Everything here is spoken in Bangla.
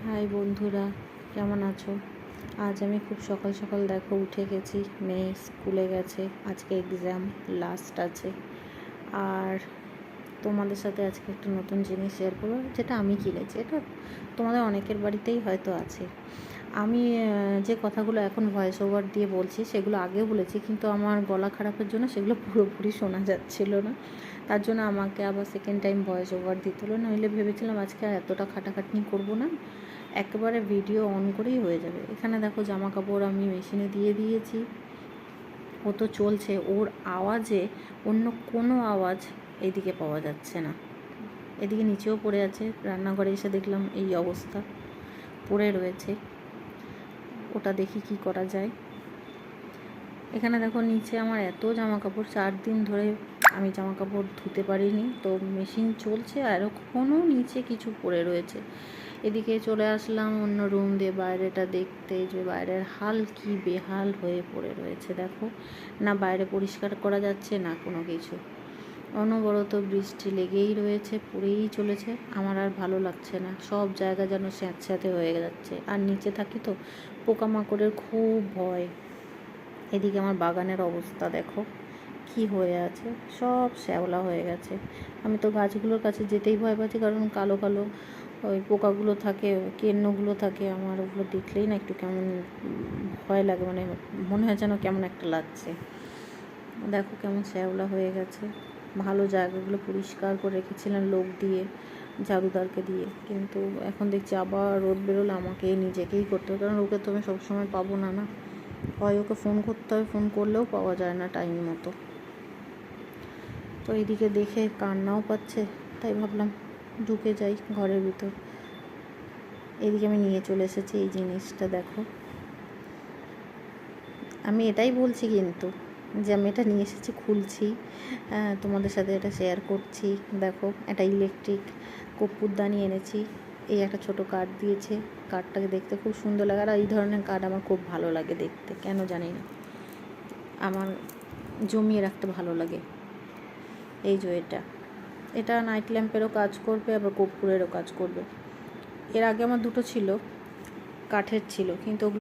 হাই বন্ধুরা, কেমন আছো? আজ আমি খুব সকাল সকাল দেখো উঠে গেছি। মেয়ে স্কুলে গেছে, আজকে এক্সাম লাস্ট আছে। আর তোমাদের সাথে আজকে একটা নতুন জিনিস শেয়ার করবো, যেটা আমি কিনেছি। এটা তোমাদের অনেকের বাড়িতেই হয়তো আছে। আমি যে কথাগুলো এখন ভয়েস ওভার দিয়ে বলছি সেগুলো আগেও বলেছি, কিন্তু আমার গলা খারাপের জন্য সেগুলো পুরোপুরি শোনা যাচ্ছিল না। তার জন্য আমাকে আবার সেকেন্ড টাইম ভয়েস ওভার দিতে হলো। নইলে ভেবেছিলাম আজকে আর এতটা খাটাখাটনি করবো না, একেবারে ভিডিও অন করেই হয়ে যাবে। এখানে দেখো জামা কাপড় আমি মেশিনে দিয়ে দিয়েছি, ও তো চলছে। ওর আওয়াজে অন্য কোনো আওয়াজ এদিকে পাওয়া যাচ্ছে না। এদিকে নিচেও পড়ে আছে, রান্নাঘরে এসে দেখলাম এই অবস্থা, পড়ে রয়েছে। ওটা দেখি কি করা যায়। এখানে দেখো নিচে আমার এত জামা কাপড়, 4 দিন ধরে আমি জামা কাপড় ধুতে পারিনি, তো মেশিন চলছে আর এখনও নিচে কিছু পড়ে রয়েছে। এদিকে চলে আসলাম অন্য রুম দিয়ে বাইরেটা দেখতে, যে বাইরের হাল কি বেহাল হয়ে পড়ে রয়েছে। দেখো না বাইরে পরিষ্কার করা যাচ্ছে না কোনো কিছু, অনবরত বৃষ্টি লেগেই রয়েছে, পড়েই চলেছে। আমার আর ভালো লাগছে না, সব জায়গা যেন স্যাঁতস্যাঁতে হয়ে যাচ্ছে। আর নিচে থাকি তো পোকামাকড়ের খুব ভয়। এদিকে আমার বাগানের অবস্থা দেখো কি হয়ে আছে, সব শ্যাওলা হয়ে গেছে। আমি তো গাছগুলোর কাছে যেতেই ভয় পাচ্ছি, কারণ কালো কালো ওই পোকাগুলো থাকে, কেন্নগুলো থাকে। আমার ওগুলো দেখলেই না একটু কেমন ভয় লাগে, মানে মনে হয় যেন কেমন একটা লাগছে। দেখো কেমন শ্যাওলা হয়ে গেছে। ভালো জায়গাগুলো পরিষ্কার করে রেখেছিলাম লোক দিয়ে, ঝাড়ুদারকে দিয়ে, কিন্তু এখন দেখছি আবার রোদ বেরোলে আমাকে নিজেকেই করতে হবে, কারণ ওকে তো আমি সবসময় পাবো না। হয় ওকে ফোন করতে হবে, ফোন করলেও পাওয়া যায় না টাইম মতো। তো এইদিকে দেখে কান্নাও পাচ্ছে, তাই ভাবলাম ঢুকে যাই ঘরের ভিতর। এদিকে আমি নিয়ে চলে এসেছি এই জিনিসটা। দেখো আমি এটাই বলছি কিন্তু, যে আমি এটা নিয়ে এসেছি, খুলছি, তোমাদের সাথে এটা শেয়ার করছি। দেখো একটা ইলেকট্রিক কর্পূরদানি এনেছি। এই একটা ছোট কার্ড দিয়েছে, কার্ডটাকে দেখতে খুব সুন্দর লাগে। আর এই ধরনের কার্ড আমার খুব ভালো লাগে দেখতে, কেন জানি না, আমার জমিয়ে রাখতে ভালো লাগে। এই যে এটা নাইট ল্যাম্পেরও কাজ করবে, আবার কর্পূরেরও কাজ করবে। এর আগে আমার দুটো ছিল, কাঠের ছিল, কিন্তু